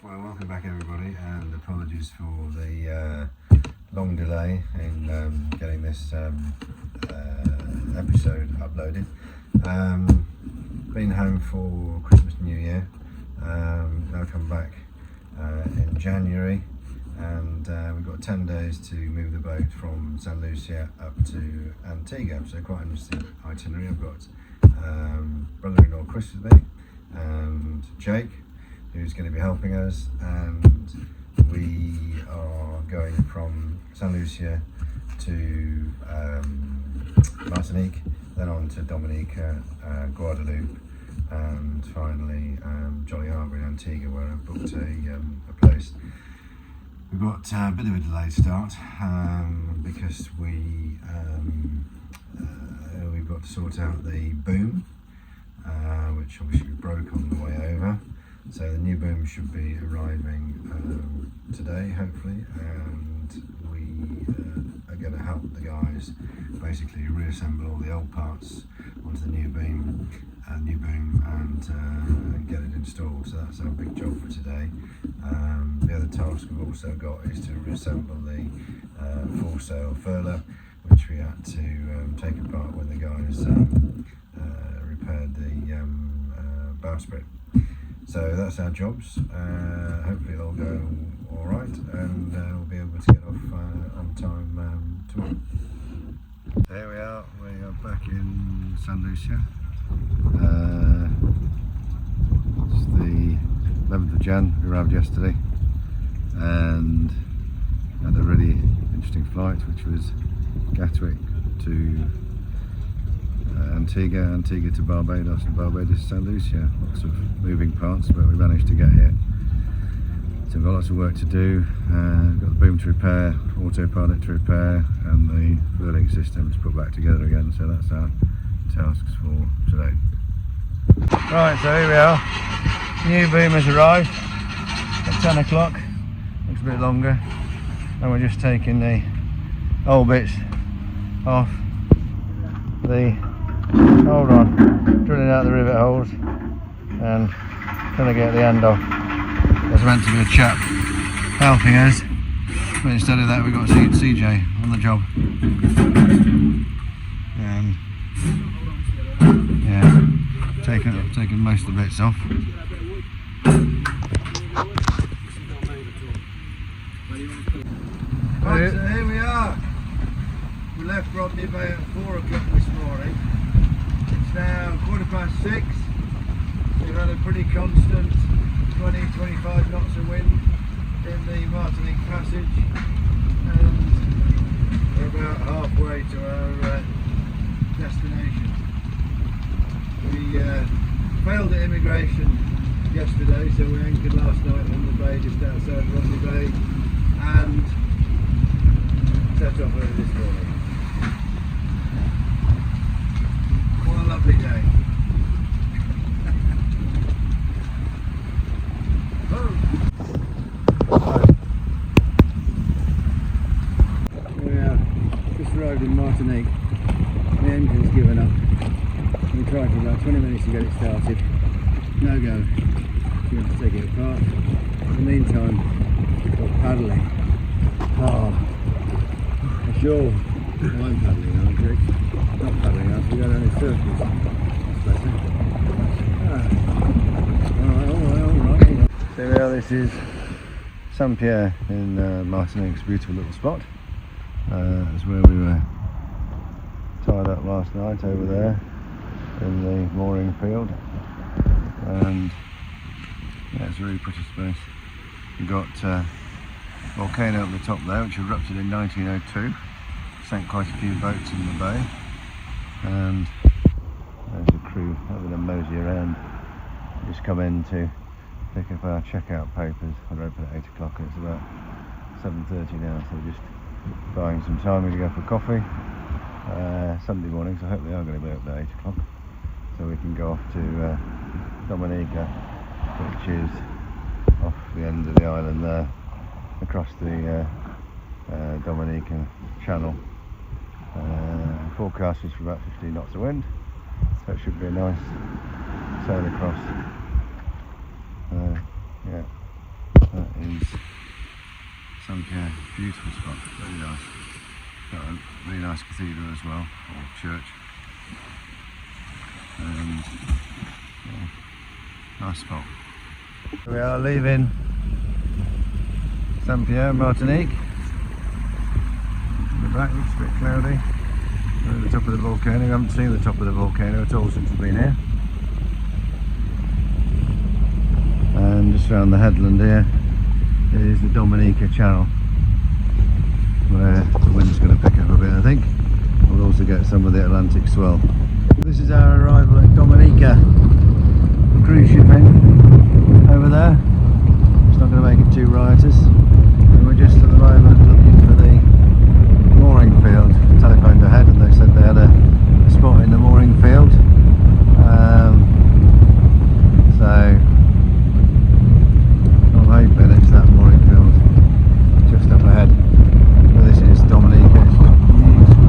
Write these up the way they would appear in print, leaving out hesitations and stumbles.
Well, welcome back everybody, and apologies for the long delay in getting this episode uploaded. Been home for Christmas and New Year, now come back in January, and we've got 10 days to move the boat from St. Lucia up to Antigua, so quite an interesting itinerary. I've got brother-in-law Chris with me and Jake, who's going to be helping us, and we are going from St. Lucia to Martinique, then on to Dominica, Guadeloupe, and finally Jolly Harbour in Antigua, where I've booked a place. We've got a bit of a delayed start because we've got to sort out the boom, which obviously broke on the way over. So the new boom should be arriving today, hopefully, and we are going to help the guys basically reassemble all the old parts onto the new boom, and get it installed. So that's our big job for today. The other task we've also got is to reassemble the foresail furler, which we had to take apart when the guys repaired the bowsprit. So that's our jobs. Hopefully it'll go all right, and we'll be able to get off on time tomorrow. There we are back in St. Lucia. It's the 11th of Jan, we arrived yesterday and had a really interesting flight, which was Gatwick to Antigua to Barbados, and Barbados to St. Lucia. Lots of moving parts, but we managed to get here. So we've got lots of work to do. We've got the boom to repair, autopilot to repair, and the furling system to put back together again. So that's our tasks for today. Right, so here we are. New boom has arrived at 10 o'clock. Looks a bit longer. And we're just taking the old bits off the drilling out the rivet holes and trying to get the end off. There's meant to be a chap helping us, but instead of that we've got CJ on the job. And yeah, taking most of the bits off. Right, so here we are. We left Rodney Bay at 4 o'clock this morning. It's now 6:15. We've had a pretty constant 20-25 knots of wind in the Martinique passage, and we're about halfway to our destination. We failed at immigration yesterday, so we anchored last night on the bay just outside Rodney Bay and set off early this morning. What a lovely day. Here we are, just arrived in Martinique. The engine's given up. We tried for about 20 minutes to get it started. No go. We have to take it apart. In the meantime, we're paddling hard. Sure. I'm paddling, aren't you? Not paddling, aren't you? We're going in circles. That's better. Alright. So yeah, this is Saint Pierre in Martinique. It's a beautiful little spot. That's where we were tied up last night, over there in the mooring field. And yeah, it's a really pretty space. We've got a volcano at the top there, which erupted in 1902. Sank quite a few boats in the bay, and there's a crew having a mosey around. Just come in to pick up our checkout papers. I open at 8 o'clock and it's about 7:30 now, so we're just buying some time. We're going to go for coffee Sunday morning, so I hope they are going to be open at 8 o'clock, so we can go off to Dominica, which is off the end of the island there, across the Dominican Channel. Forecast is for about 15 knots of wind, so it should be a nice sail across. Yeah. this Saint-Pierre, beautiful spot, very nice. Got a really nice cathedral as well, or church. And yeah, nice spot. We are leaving Saint-Pierre, Martinique. The back looks a bit cloudy. We're at the top of the volcano. We haven't seen the top of the volcano at all since we've been here. And just around the headland here is the Dominica channel, where the wind's going to pick up a bit, I think. We'll also get some of the Atlantic swell. This is our arrival at Dominica. The cruise ship in over there. It's not going to make it too riotous. And we're just at the moment looking for the mooring field. Telephoned ahead and they said they had a spot in the mooring field. So I'm hoping it's that mooring field just up ahead. But this is Dominica. It's beautiful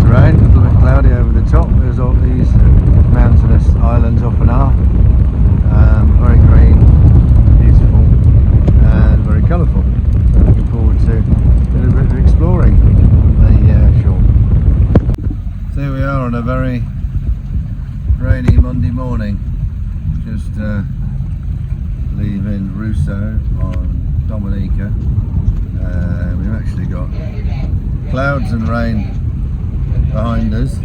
terrain, a little bit cloudy over the top. There's all these mountainous islands off and off. Very green, beautiful and very colourful. So looking forward to a little bit of exploring the shore. So here we are on a very rainy Monday morning, just leaving Rousseau on Dominica. We've actually got clouds and rain behind us,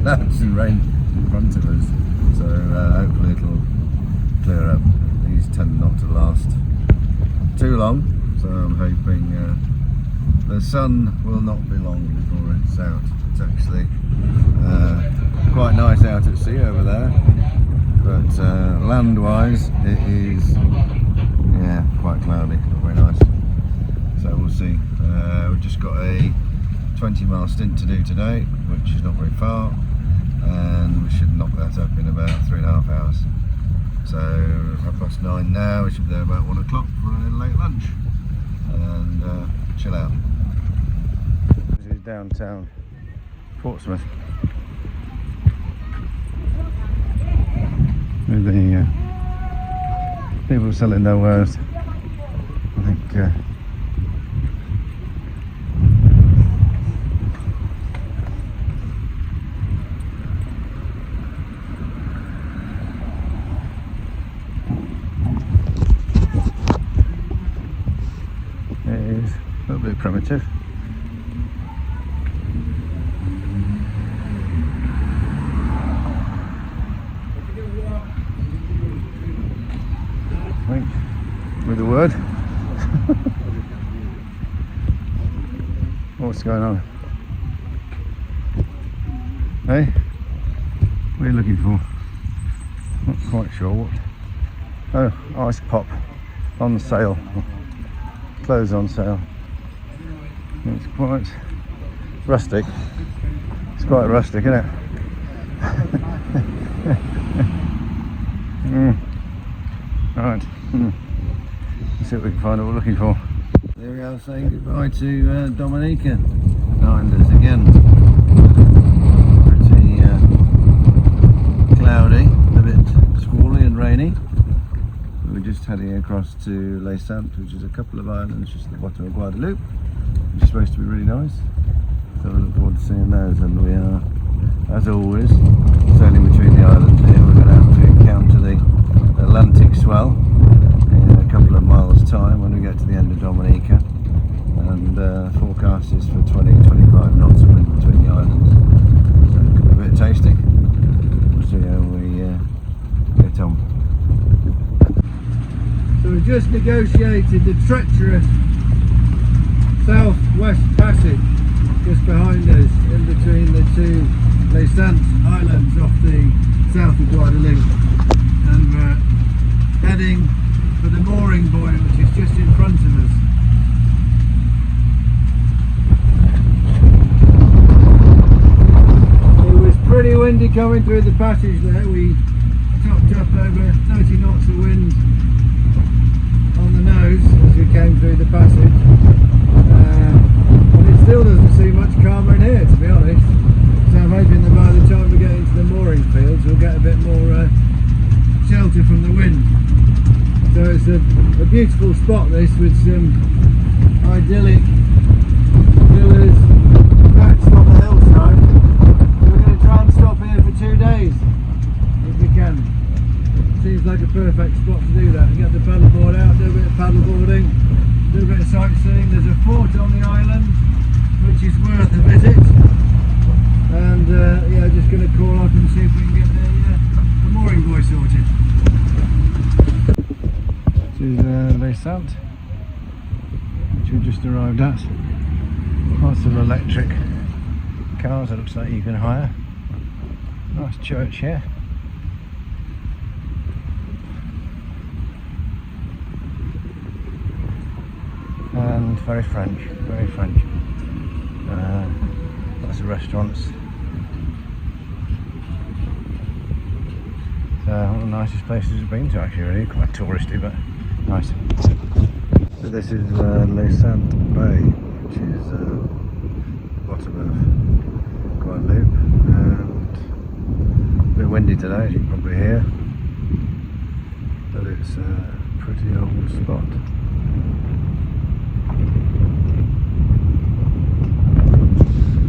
clouds and rain in front of us, so hopefully it'll clear up. These tend not to last too long, so I'm hoping the sun will not be long before it's out. It's actually quite nice out at sea over there, but land-wise it is quite cloudy, not very nice. So we'll see. We've just got a 20-mile stint to do today, which is not very far, and we should knock that up in about 3.5 hours. So 9:30 now, we should be there about 1 o'clock for a late lunch and chill out. This is downtown Portsmouth. With the people selling their wares. I think it is a little bit primitive. I think with a word. What's going on? Hey? What are you looking for? Not quite sure what. Oh, ice pop on sale. Clothes on sale. It's quite rustic. It's quite rustic, isn't it? Right. Let's see what we can find out what we're looking for. There we are, saying goodbye to Dominica. Behind us again. Pretty cloudy, a bit squally and rainy. We're just heading across to Les Saintes, which is a couple of islands just at the bottom of Guadeloupe, which is supposed to be really nice. So we look forward to seeing those, and we are, as always, sailing between the islands here. We're going to have to encounter the Atlantic swell in a couple of miles' time when we get to the end of Dominica, and forecast is for 20-25 knots of wind between the islands, so it could be a bit tasty. We'll see how we get on. So we just negotiated the treacherous south-west passage just behind us, in between the two Les Saintes islands off the south of Guadeloupe, and we're heading for the mooring buoy, which is just in front of us. It was pretty windy coming through the passage there. We topped up over 30 knots of wind on the nose as we came through the passage, but it still doesn't seem much calmer in here, to be honest. So I'm hoping that by the time we get into the mooring fields we'll get a bit more shelter from the wind. So it's a beautiful spot this, with some idyllic villas perched on the hillside. We're going to try and stop here for 2 days if we can. Seems like a perfect spot to do that. Get the paddleboard out, do a bit of paddleboarding, do a bit of sightseeing. There's a fort on the island which is worth a visit, and yeah, just going to call up and see if we can get the mooring buoy sorted. This is Les Sant, which we just arrived at. Lots of electric cars, it looks like you can hire. Nice church here. And very French, very French. Lots of restaurants. So one of the nicest places I've been to, actually, really. Quite touristy, but nice. So this is Les Sant Bay, which is the bottom of Guadeloupe, and a bit windy today, as you can probably hear, but it's a pretty old spot.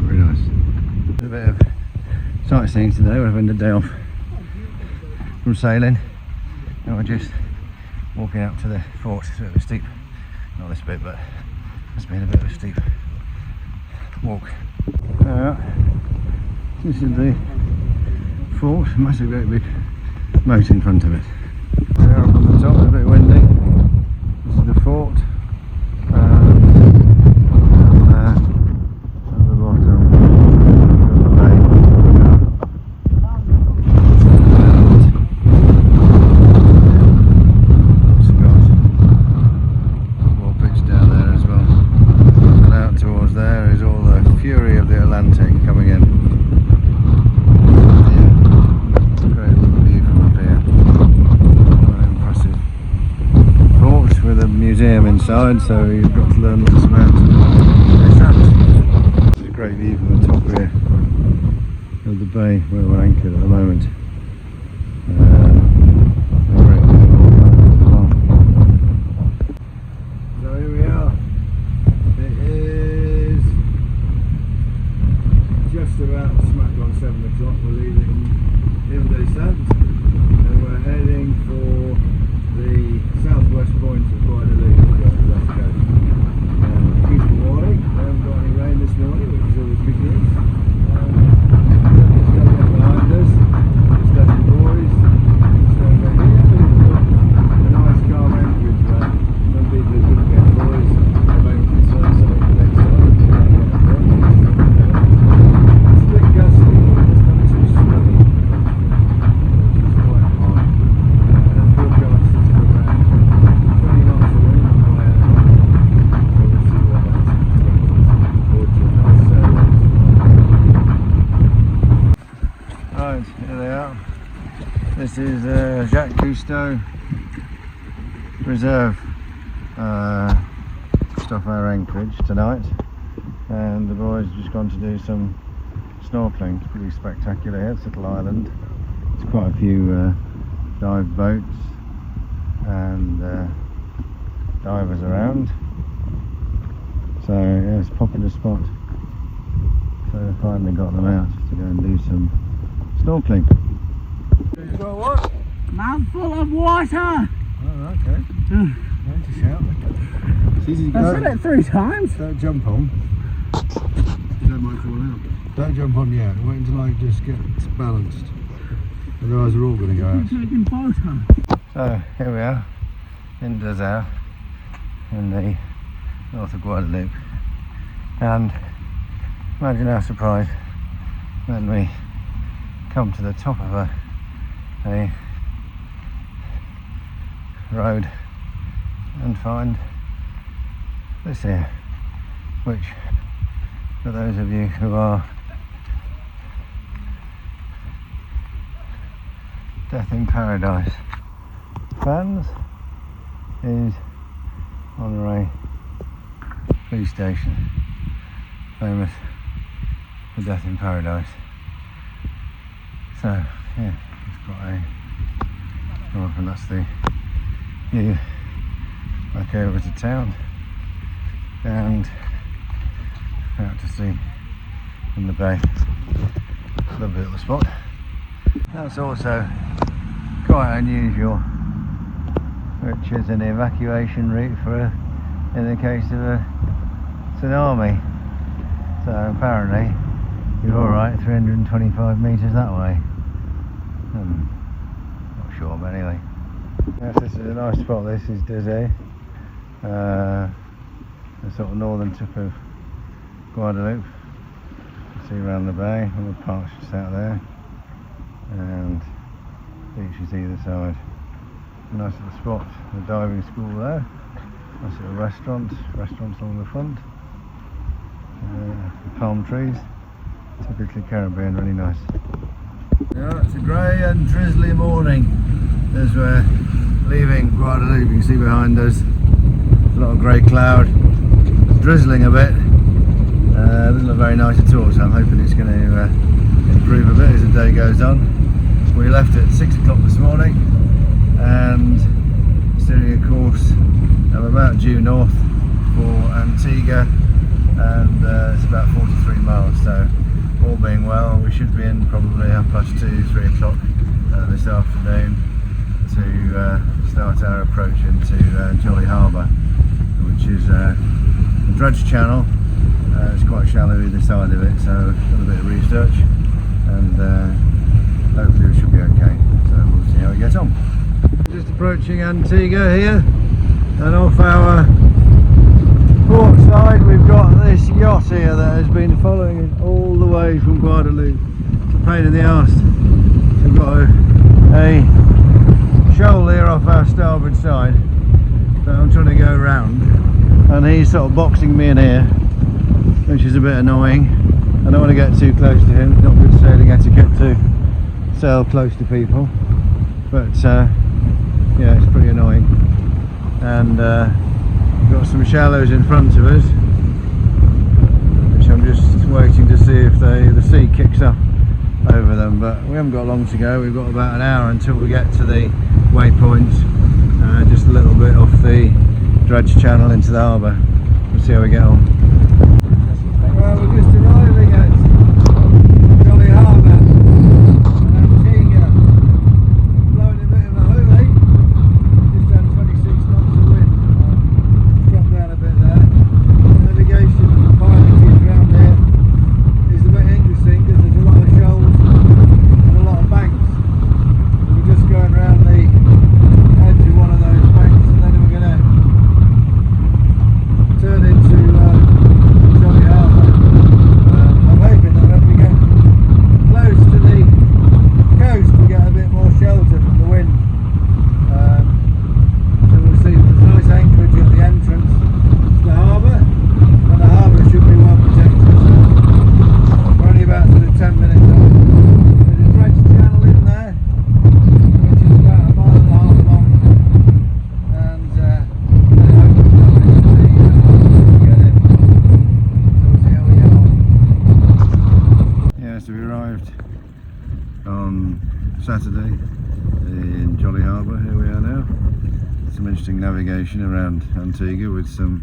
Very nice. A bit of sightseeing today. We're having a day off from sailing, and we're just walking up to the fort. It's a bit of a steep, not this bit, but it's been a bit of a steep walk. This is the fort, massive great big moat in front of it. There up on the top, it's a bit windy. This is the fort. Inside, so you've got to learn lots about it. There's a great view from the top here of the bay where we're anchored at the moment. So here we are. It is just about smack on 7 o'clock. We're leaving Les Sant and we're heading for the southwest point of Guadeloupe. Beautiful morning. We haven't got any rain this morning, which is always good news. It's going to get behind us. Just let the boys. Just going to go here. A nice calm anchorage where some people who couldn't get boys have only concerns about the next time. It's a bit gusty, but it's not too swelly. It's quite high. Forecast is around 20 knots of wind on the way out. Right, here they are. This is Jacques Cousteau Reserve off our anchorage tonight, and the boys have just gone to do some snorkeling. It's pretty spectacular here, it's a little island. There's quite a few dive boats and divers around, so yeah, it's a popular spot. So I finally got them out to go and do some snorkeling. You got what? Mouthful of water! Oh, okay. Don't you shout. It's easy to go. I've said it 3 times. Don't jump on. You don't mind falling out. Don't jump on yet. Wait until I just get balanced. Otherwise we're all going to go out. Taking photo. So here we are in Desert in the north of Guadeloupe, and imagine our surprise when we come to the top of a road and find this here, which for those of you who are Death in Paradise fans is Monterey police station, famous for Death in Paradise. So yeah, it's got a, oh, and that's the you back over to town and out to sea in the bay. Lovely little spot. That's also quite unusual, which is an evacuation route in the case of a tsunami. So apparently you're alright 325 metres that way. Not sure, but anyway. Yes, this is a nice spot. This is Dizzy, the sort of northern tip of Guadeloupe. You see around the bay, all the parks just out there, and beaches either side. Nice little spot. The diving school there. Nice little restaurants along the front. Palm trees. Typically Caribbean, really nice. Yeah, it's a grey and drizzly morning as we're leaving Guadeloupe. You can see behind us a lot of grey cloud. It's drizzling a bit. Doesn't look very nice at all, so I'm hoping it's going to improve a bit as the day goes on. We left at 6 o'clock this morning and steering a course of about due north for Antigua, and it's about 43 miles, so all being well we should be in probably 2:30, 3 o'clock this afternoon to start our approach into Jolly Harbour, which is a dredge channel. It's quite shallow either side of it, so I've done a bit of research and hopefully we should be okay, so we'll see how we get on. Just approaching Antigua here, and off our port side we've got this yacht here that has been following us all the way from Guadeloupe. It's a pain in the arse. We've got a shoal here off our starboard side that I'm trying to go round, and he's sort of boxing me in here, which is a bit annoying. I don't want to get too close to him. It's not good sailing etiquette to sail close to people, but yeah, it's pretty annoying. And we've got some shallows in front of us, which I'm just waiting to see if the sea kicks up over them, but we haven't got long to go. We've got about an hour until we get to the waypoint, just a little bit off the dredge channel into the harbour. We'll see how we get on. Well, we're just arriving at Jolly Harbour and Antigua. Blowing a bit of a hoolie, just had 26 knots of wind. Dropped down a bit there. Navigation and pilotage around here is a bit interesting because there's a lot of shoals and a lot of banks. We're just going around the edge of one of those banks, and then we're going to turn into Jolly Harbour. I'm hoping that when we get close to the coast we get a bit more shelter from the wind. So we'll see there's a nice anchorage at the entrance to the harbour, and the harbour should be well protected. So we're only about sort of 10 minutes off. There's a dredge channel in there, which is about 1.5 miles long, and I hope it's not going to be get in. So we'll see how we get on. Yeah, so we arrived on Saturday in Jolly Harbour. Here we are now. Some interesting navigation around Antigua with some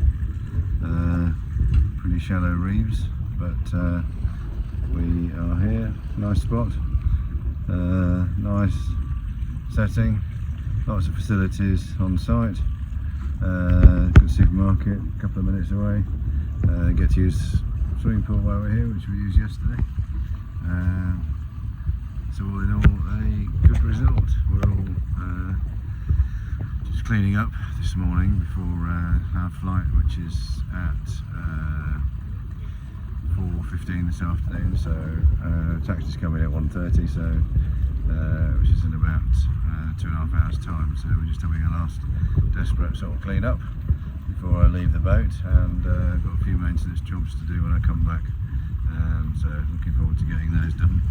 pretty shallow reefs, but we are here. Nice spot, nice setting, lots of facilities on site, good supermarket a couple of minutes away, get to use swimming pool while we're here, which we used yesterday. So all in all, a good result. We're all just cleaning up this morning before our flight, which is at 4:15 this afternoon. So taxi's coming at 1:30, so which is in about 2.5 hours time. So we're just having a last desperate sort of clean up before I leave the boat, and I've got a few maintenance jobs to do when I come back. So looking forward to getting those done.